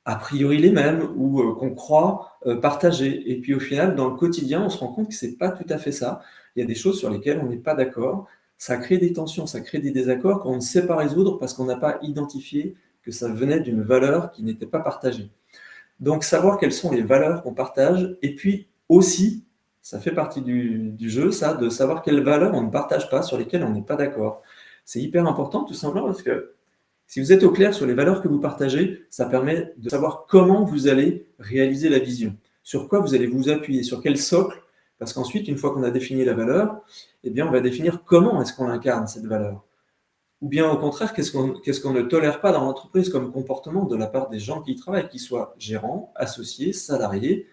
a priori les mêmes ou qu'on croit partager. Et puis au final, dans le quotidien, on se rend compte que c'est pas tout à fait ça. Il y a des choses sur lesquelles on n'est pas d'accord. Ça crée des tensions, ça crée des désaccords qu'on ne sait pas résoudre parce qu'on n'a pas identifié que ça venait d'une valeur qui n'était pas partagée. Donc savoir quelles sont les valeurs qu'on partage et puis aussi, ça fait partie du jeu, ça, de savoir quelles valeurs on ne partage pas, sur lesquelles on n'est pas d'accord. C'est hyper important tout simplement parce que si vous êtes au clair sur les valeurs que vous partagez, ça permet de savoir comment vous allez réaliser la vision, sur quoi vous allez vous appuyer, sur quel socle, parce qu'ensuite, une fois qu'on a défini la valeur, eh bien, on va définir comment est-ce qu'on incarne cette valeur. Ou bien au contraire, qu'est-ce qu'on ne tolère pas dans l'entreprise comme comportement de la part des gens qui y travaillent, qu'ils soient gérants, associés, salariés,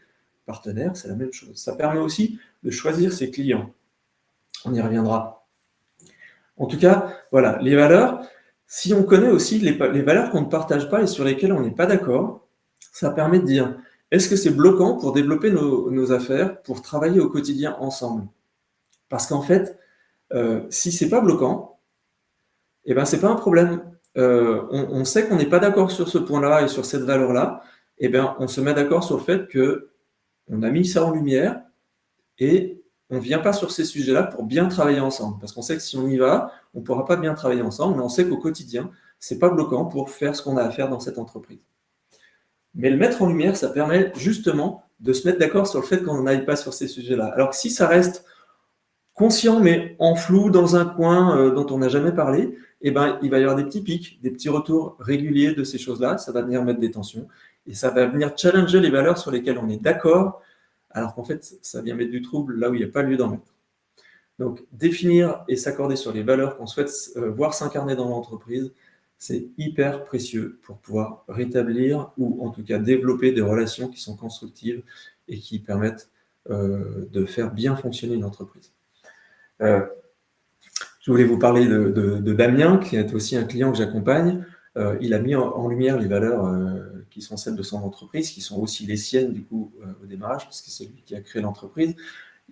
partenaires, c'est la même chose. Ça permet aussi de choisir ses clients. On y reviendra. En tout cas, voilà, les valeurs, si on connaît aussi les valeurs qu'on ne partage pas et sur lesquelles on n'est pas d'accord, ça permet de dire, est-ce que c'est bloquant pour développer nos affaires, pour travailler au quotidien ensemble? Parce qu'en fait, si c'est pas bloquant, eh ben, c'est pas un problème. On sait qu'on n'est pas d'accord sur ce point-là et sur cette valeur-là, eh bien, on se met d'accord sur le fait qu'on a mis ça en lumière et on ne vient pas sur ces sujets-là pour bien travailler ensemble. Parce qu'on sait que si on y va, on ne pourra pas bien travailler ensemble, mais on sait qu'au quotidien, ce n'est pas bloquant pour faire ce qu'on a à faire dans cette entreprise. Mais le mettre en lumière, ça permet justement de se mettre d'accord sur le fait qu'on n'aille pas sur ces sujets-là. Alors que si ça reste conscient, mais en flou, dans un coin dont on n'a jamais parlé, eh ben, il va y avoir des petits pics, des petits retours réguliers de ces choses-là. Ça va venir mettre des tensions et ça va venir challenger les valeurs sur lesquelles on est d'accord, alors qu'en fait, ça vient mettre du trouble là où il n'y a pas lieu d'en mettre. Donc, définir et s'accorder sur les valeurs qu'on souhaite voir s'incarner dans l'entreprise, c'est hyper précieux pour pouvoir rétablir ou en tout cas développer des relations qui sont constructives et qui permettent de faire bien fonctionner une entreprise. Je voulais vous parler de Damien, qui est aussi un client que j'accompagne. Il a mis en lumière les valeurs qui sont celles de son entreprise, qui sont aussi les siennes du coup au démarrage, parce que c'est lui qui a créé l'entreprise.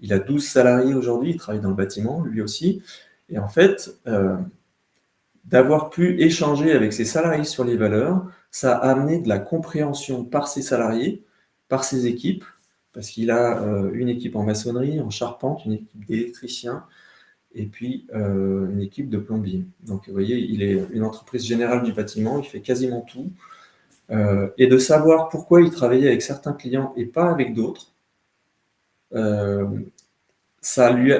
Il a 12 salariés aujourd'hui, il travaille dans le bâtiment, lui aussi. Et en fait, d'avoir pu échanger avec ses salariés sur les valeurs, ça a amené de la compréhension par ses salariés, par ses équipes, parce qu'il a une équipe en maçonnerie, en charpente, une équipe d'électriciens, et puis une équipe de plombiers. Donc vous voyez, il est une entreprise générale du bâtiment, il fait quasiment tout. Et de savoir pourquoi il travaillait avec certains clients et pas avec d'autres, ça lui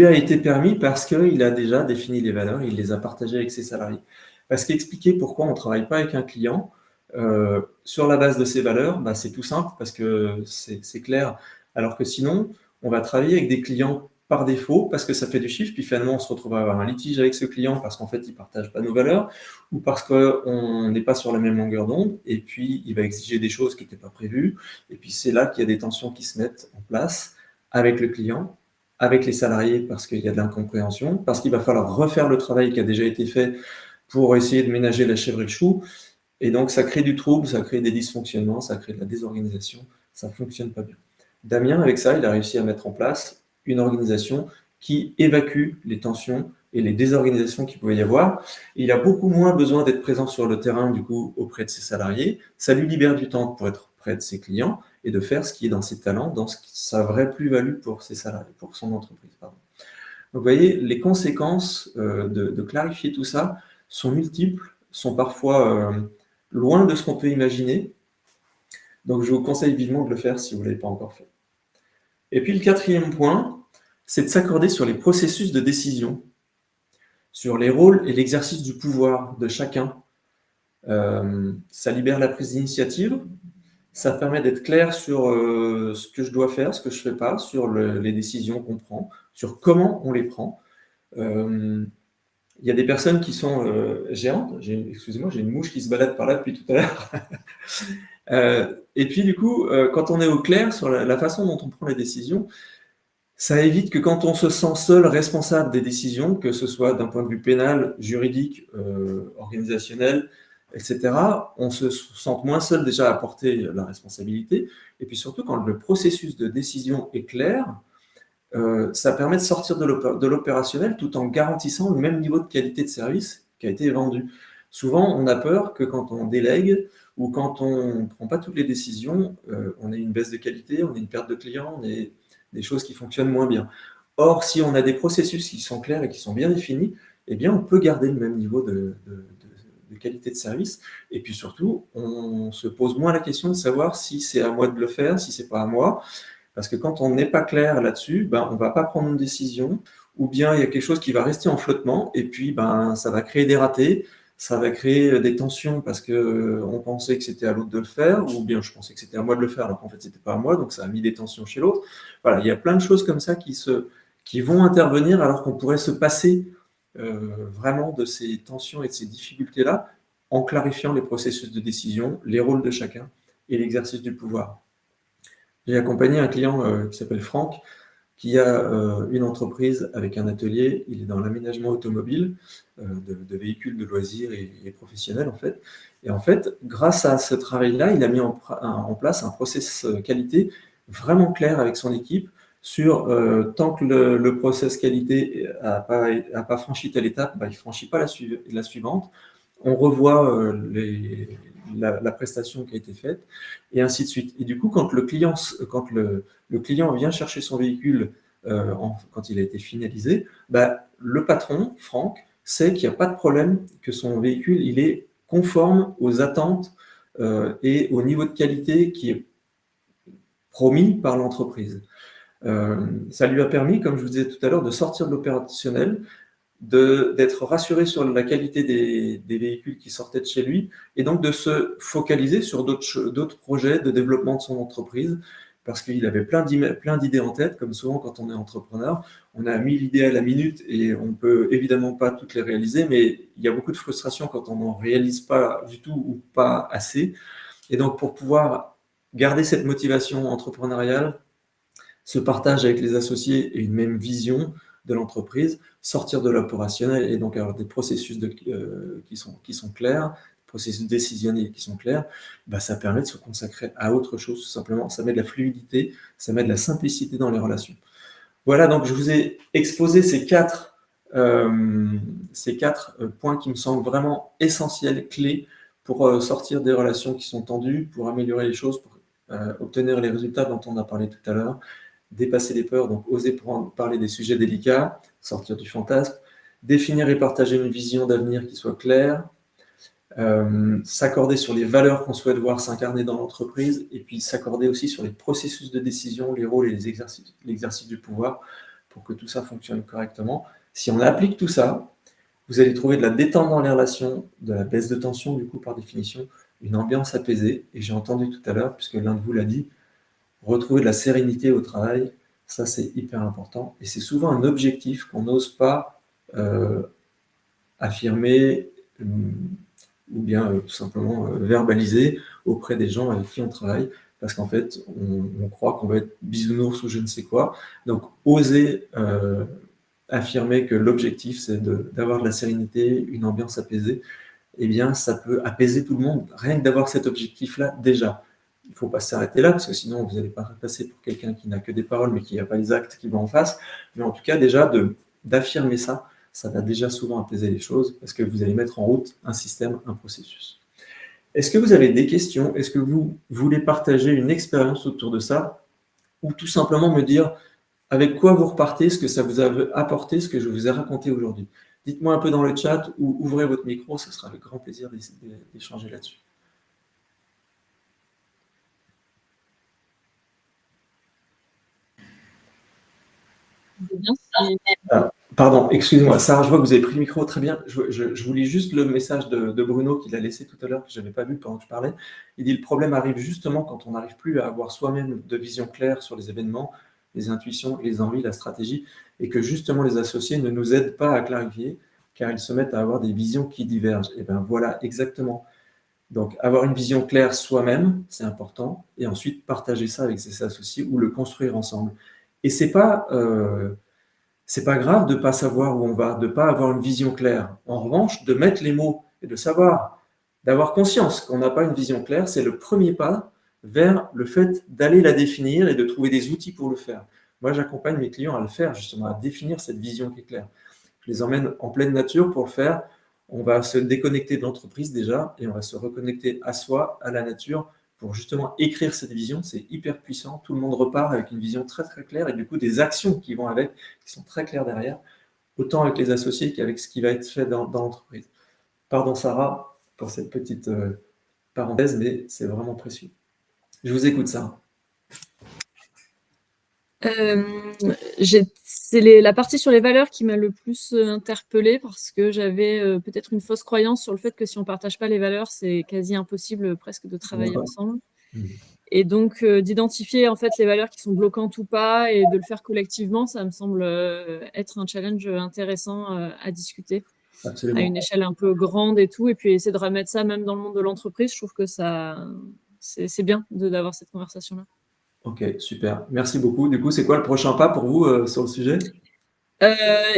a été permis parce qu'il a déjà défini les valeurs et il les a partagées avec ses salariés. Parce qu'expliquer pourquoi on ne travaille pas avec un client sur la base de ses valeurs, bah, c'est tout simple parce que c'est clair. Alors que sinon, on va travailler avec des clients par défaut parce que ça fait du chiffre, puis finalement on se retrouve à avoir un litige avec ce client parce qu'en fait il ne partage pas nos valeurs ou parce qu'on n'est pas sur la même longueur d'onde et puis il va exiger des choses qui n'étaient pas prévues et puis c'est là qu'il y a des tensions qui se mettent en place avec le client, avec les salariés parce qu'il y a de l'incompréhension, parce qu'il va falloir refaire le travail qui a déjà été fait pour essayer de ménager la chèvre et le chou. Et donc, ça crée du trouble, ça crée des dysfonctionnements, ça crée de la désorganisation, ça ne fonctionne pas bien. Damien, avec ça, il a réussi à mettre en place une organisation qui évacue les tensions et les désorganisations qu'il pouvait y avoir. Et il a beaucoup moins besoin d'être présent sur le terrain, du coup, auprès de ses salariés. Ça lui libère du temps pour être près de ses clients et de faire ce qui est dans ses talents, dans sa vraie plus-value pour ses salariés, pour son entreprise. Pardon. Donc, vous voyez, les conséquences de clarifier tout ça sont multiples, sont parfois loin de ce qu'on peut imaginer. Donc, je vous conseille vivement de le faire si vous ne l'avez pas encore fait. Et puis, le quatrième point, c'est de s'accorder sur les processus de décision, sur les rôles et l'exercice du pouvoir de chacun. Ça libère la prise d'initiative, ça permet d'être clair sur ce que je dois faire, ce que je ne fais pas, sur les décisions qu'on prend, sur comment on les prend. Il y a des personnes qui sont géantes. Excusez-moi, j'ai une mouche qui se balade par là depuis tout à l'heure. Et puis du coup, quand on est au clair sur la façon dont on prend les décisions, ça évite que quand on se sent seul responsable des décisions, que ce soit d'un point de vue pénal, juridique, organisationnel, etc., on se sent moins seul déjà à porter la responsabilité. Et puis surtout, quand le processus de décision est clair, ça permet de sortir de l'opérationnel tout en garantissant le même niveau de qualité de service qui a été vendu. Souvent, on a peur que quand on délègue ou quand on ne prend pas toutes les décisions, on ait une baisse de qualité, on ait une perte de clients, on ait des choses qui fonctionnent moins bien. Or, si on a des processus qui sont clairs et qui sont bien définis, eh bien, on peut garder le même niveau de qualité de service. Et puis surtout, on se pose moins la question de savoir si c'est à moi de le faire, si c'est pas à moi. Parce que quand on n'est pas clair là-dessus, ben, on ne va pas prendre une décision, ou bien il y a quelque chose qui va rester en flottement, et puis ben, ça va créer des ratés, ça va créer des tensions parce qu'on pensait que c'était à l'autre de le faire, ou bien je pensais que c'était à moi de le faire, alors qu'en fait c'était pas à moi, donc ça a mis des tensions chez l'autre. Voilà, il y a plein de choses comme ça qui vont intervenir alors qu'on pourrait se passer vraiment de ces tensions et de ces difficultés-là en clarifiant les processus de décision, les rôles de chacun et l'exercice du pouvoir. J'ai accompagné un client qui s'appelle Franck, qui a une entreprise avec un atelier. Il est dans l'aménagement automobile de véhicules de loisirs et professionnels, en fait. Et en fait, grâce à ce travail-là, il a mis en place un process qualité vraiment clair avec son équipe sur tant que le process qualité n'a pas franchi telle étape, bah, il ne franchit pas la suivante. On revoit la prestation qui a été faite, et ainsi de suite. Et du coup, quand le client vient chercher son véhicule, quand il a été finalisé, bah, le patron, Franck, sait qu'il n'y a pas de problème, que son véhicule il est conforme aux attentes et au niveau de qualité qui est promis par l'entreprise. Ça lui a permis, comme je vous disais tout à l'heure, de sortir de l'opérationnel, d'être rassuré sur la qualité des véhicules qui sortaient de chez lui, et donc de se focaliser sur d'autres projets de développement de son entreprise, parce qu'il avait plein d'idées en tête. Comme souvent quand on est entrepreneur, on a 1000 idées à la minute et on peut évidemment pas toutes les réaliser, mais il y a beaucoup de frustration quand on n'en réalise pas du tout ou pas assez. Et donc pour pouvoir garder cette motivation entrepreneuriale, ce partage avec les associés et une même vision de l'entreprise, sortir de l'opérationnel et donc avoir des processus qui sont clairs, processus décisionnels qui sont clairs, bah, ça permet de se consacrer à autre chose, tout simplement. Ça met de la fluidité, ça met de la simplicité dans les relations. Voilà, donc je vous ai exposé ces quatre points qui me semblent vraiment essentiels, clés pour sortir des relations qui sont tendues, pour améliorer les choses, pour obtenir les résultats dont on a parlé tout à l'heure, dépasser les peurs, donc oser parler des sujets délicats, sortir du fantasme, définir et partager une vision d'avenir qui soit claire, s'accorder sur les valeurs qu'on souhaite voir s'incarner dans l'entreprise, et puis s'accorder aussi sur les processus de décision, les rôles et l'exercice du pouvoir pour que tout ça fonctionne correctement. Si on applique tout ça, vous allez trouver de la détente dans les relations, de la baisse de tension, du coup, par définition, une ambiance apaisée. Et j'ai entendu tout à l'heure, puisque l'un de vous l'a dit, retrouver de la sérénité au travail, ça c'est hyper important. Et c'est souvent un objectif qu'on n'ose pas affirmer ou bien tout simplement verbaliser auprès des gens avec qui on travaille, parce qu'en fait, on croit qu'on va être bisounours ou je ne sais quoi. Donc, oser affirmer que l'objectif, c'est d'avoir de la sérénité, une ambiance apaisée, eh bien, ça peut apaiser tout le monde. Rien que d'avoir cet objectif-là, déjà. Il ne faut pas s'arrêter là, parce que sinon, vous n'allez pas passer pour quelqu'un qui n'a que des paroles, mais qui n'a pas les actes qui vont en face. Mais en tout cas, déjà, d'affirmer ça, ça va déjà souvent apaiser les choses, parce que vous allez mettre en route un système, un processus. Est-ce que vous avez des questions? Est-ce que vous voulez partager une expérience autour de ça? Ou tout simplement me dire avec quoi vous repartez, ce que ça vous a apporté, ce que je vous ai raconté aujourd'hui? Dites-moi un peu dans le chat ou ouvrez votre micro, ce sera avec grand plaisir d'échanger là-dessus. Pardon, excusez-moi, Sarah, je vois que vous avez pris le micro, très bien. Je vous lis juste le message de Bruno qu'il a laissé tout à l'heure, que je n'avais pas vu pendant que je parlais. Il dit: le problème arrive justement quand on n'arrive plus à avoir soi-même de vision claire sur les événements, les intuitions, les envies, la stratégie, et que justement les associés ne nous aident pas à clarifier, car ils se mettent à avoir des visions qui divergent. Et bien voilà, exactement. Donc, avoir une vision claire soi-même, c'est important, et ensuite partager ça avec ses associés ou le construire ensemble. Et c'est pas grave de ne pas savoir où on va, de ne pas avoir une vision claire. En revanche, de mettre les mots et de savoir d'avoir conscience qu'on n'a pas une vision claire, c'est le premier pas vers le fait d'aller la définir et de trouver des outils pour le faire. Moi, j'accompagne mes clients à le faire, justement, à définir cette vision qui est claire. Je les emmène en pleine nature pour le faire. On va se déconnecter de l'entreprise déjà et on va se reconnecter à soi, à la nature, pour justement écrire cette vision. C'est hyper puissant. Tout le monde repart avec une vision très très claire et du coup des actions qui vont avec, qui sont très claires derrière, autant avec les associés qu'avec ce qui va être fait dans l'entreprise. Pardon Sarah pour cette petite parenthèse, mais c'est vraiment précieux. Je vous écoute, Sarah. C'est la partie sur les valeurs qui m'a le plus interpellée parce que j'avais peut-être une fausse croyance sur le fait que si on ne partage pas les valeurs, c'est quasi impossible presque de travailler ensemble. Et donc, d'identifier en fait les valeurs qui sont bloquantes ou pas et de le faire collectivement, ça me semble être un challenge intéressant à discuter. Absolument. À une échelle un peu grande et tout. Et puis essayer de remettre ça même dans le monde de l'entreprise. Je trouve que c'est bien d'avoir cette conversation-là. Ok, super. Merci beaucoup. Du coup, c'est quoi le prochain pas pour vous sur le sujet?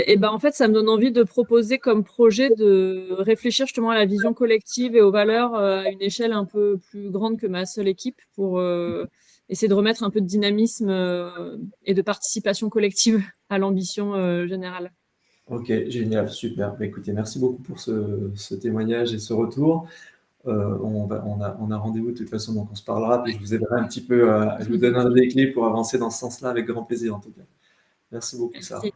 Et ben en fait, ça me donne envie de proposer comme projet de réfléchir justement à la vision collective et aux valeurs à une échelle un peu plus grande que ma seule équipe pour essayer de remettre un peu de dynamisme et de participation collective à l'ambition générale. Ok, génial, super. Bah, écoutez, merci beaucoup pour ce témoignage et ce retour. On a rendez-vous de toute façon, donc on se parlera, puis je vous aiderai un petit peu, je vous donnerai des clés pour avancer dans ce sens-là avec grand plaisir en tout cas. Merci beaucoup, Sarah. Merci.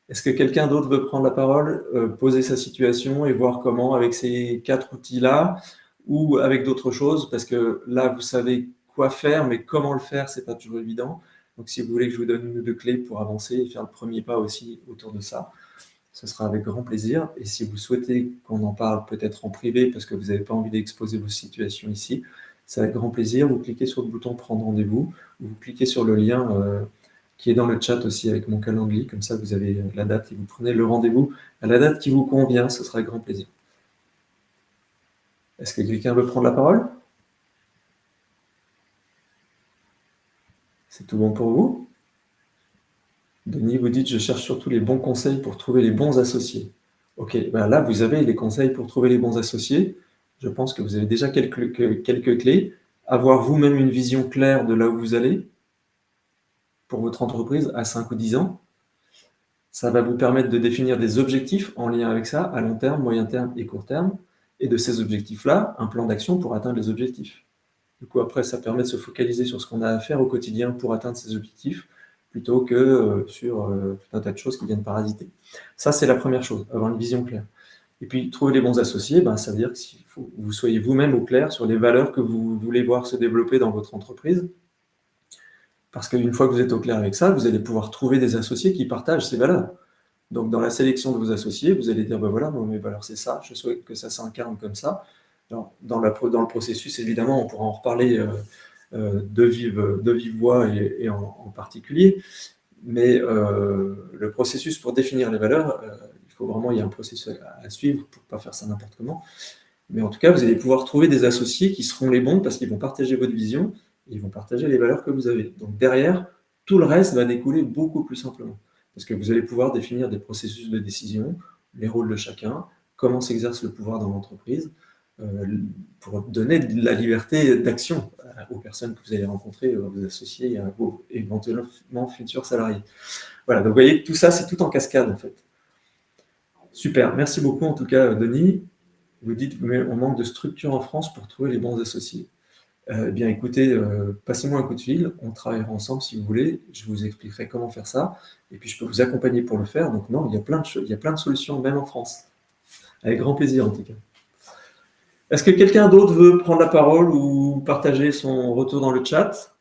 Est-ce que quelqu'un d'autre veut prendre la parole, poser sa situation et voir comment, avec ces 4 outils-là, ou avec d'autres choses, parce que là, vous savez quoi faire, mais comment le faire, c'est pas toujours évident. Donc, si vous voulez que je vous donne une ou deux clés pour avancer et faire le premier pas aussi autour de ça, ce sera avec grand plaisir. Et si vous souhaitez qu'on en parle peut-être en privé, parce que vous n'avez pas envie d'exposer vos situations ici, c'est avec grand plaisir. Vous cliquez sur le bouton Prendre rendez-vous, ou vous cliquez sur le lien qui est dans le chat aussi avec mon calendrier, comme ça vous avez la date et vous prenez le rendez-vous à la date qui vous convient, ce sera avec grand plaisir. Est-ce que quelqu'un veut prendre la parole? C'est tout bon pour vous? Denis, vous dites, je cherche surtout les bons conseils pour trouver les bons associés. Ok, ben là, vous avez les conseils pour trouver les bons associés. Je pense que vous avez déjà quelques clés. Avoir vous-même une vision claire de là où vous allez pour votre entreprise à 5 ou 10 ans. Ça va vous permettre de définir des objectifs en lien avec ça, à long terme, moyen terme et court terme. Et de ces objectifs-là, un plan d'action pour atteindre les objectifs. Du coup, après, ça permet de se focaliser sur ce qu'on a à faire au quotidien pour atteindre ces objectifs, plutôt que sur tout un tas de choses qui viennent parasiter. Ça, c'est la première chose, avoir une vision claire. Et puis, trouver les bons associés, ben, ça veut dire qu'il faut que vous soyez vous-même au clair sur les valeurs que vous voulez voir se développer dans votre entreprise. Parce qu'une fois que vous êtes au clair avec ça, vous allez pouvoir trouver des associés qui partagent ces valeurs. Donc, dans la sélection de vos associés, vous allez dire, ben voilà, mes valeurs, c'est ça, je souhaite que ça s'incarne comme ça. Alors, dans le processus, évidemment, on pourra en reparler de vive voix et en particulier, mais le processus pour définir les valeurs, il y a un processus à suivre pour ne pas faire ça n'importe comment. Mais en tout cas, vous allez pouvoir trouver des associés qui seront les bons parce qu'ils vont partager votre vision et ils vont partager les valeurs que vous avez. Donc derrière, tout le reste va découler beaucoup plus simplement. Parce que vous allez pouvoir définir des processus de décision, les rôles de chacun, comment s'exerce le pouvoir dans l'entreprise, pour donner de la liberté d'action aux personnes que vous allez rencontrer, vos associés et à vos éventuellement futurs salariés. Voilà, donc vous voyez, tout ça, c'est tout en cascade en fait. Super, merci beaucoup en tout cas, Denis. Vous dites qu'on manque de structure en France pour trouver les bons associés. Eh bien, écoutez, passez-moi un coup de fil, on travaillera ensemble si vous voulez, je vous expliquerai comment faire ça, et puis je peux vous accompagner pour le faire. Donc non, il y a plein de solutions, même en France. Avec grand plaisir en tout cas. Est-ce que quelqu'un d'autre veut prendre la parole ou partager son retour dans le chat?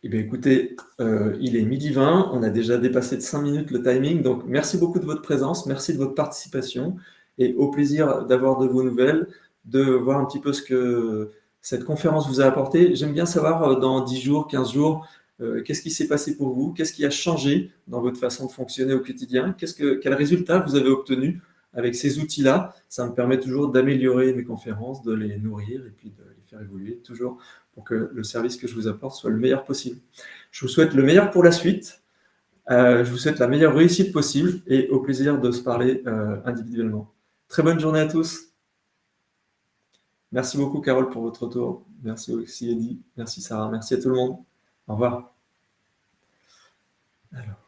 Eh bien, écoutez, il est 12h20, on a déjà dépassé de 5 minutes le timing, donc merci beaucoup de votre présence, merci de votre participation, et au plaisir d'avoir de vos nouvelles, de voir un petit peu ce que cette conférence vous a apporté. J'aime bien savoir dans 10 jours, 15 jours, qu'est-ce qui s'est passé pour vous, qu'est-ce qui a changé dans votre façon de fonctionner au quotidien, quel résultat vous avez obtenu avec ces outils-là. Ça me permet toujours d'améliorer mes conférences, de les nourrir et puis de les faire évoluer toujours pour que le service que je vous apporte soit le meilleur possible. Je vous souhaite le meilleur pour la suite. Je vous souhaite la meilleure réussite possible et au plaisir de se parler individuellement. Très bonne journée à tous. Merci beaucoup, Carole, pour votre retour. Merci aussi, Eddy. Merci, Sarah. Merci à tout le monde. Au revoir. Alors.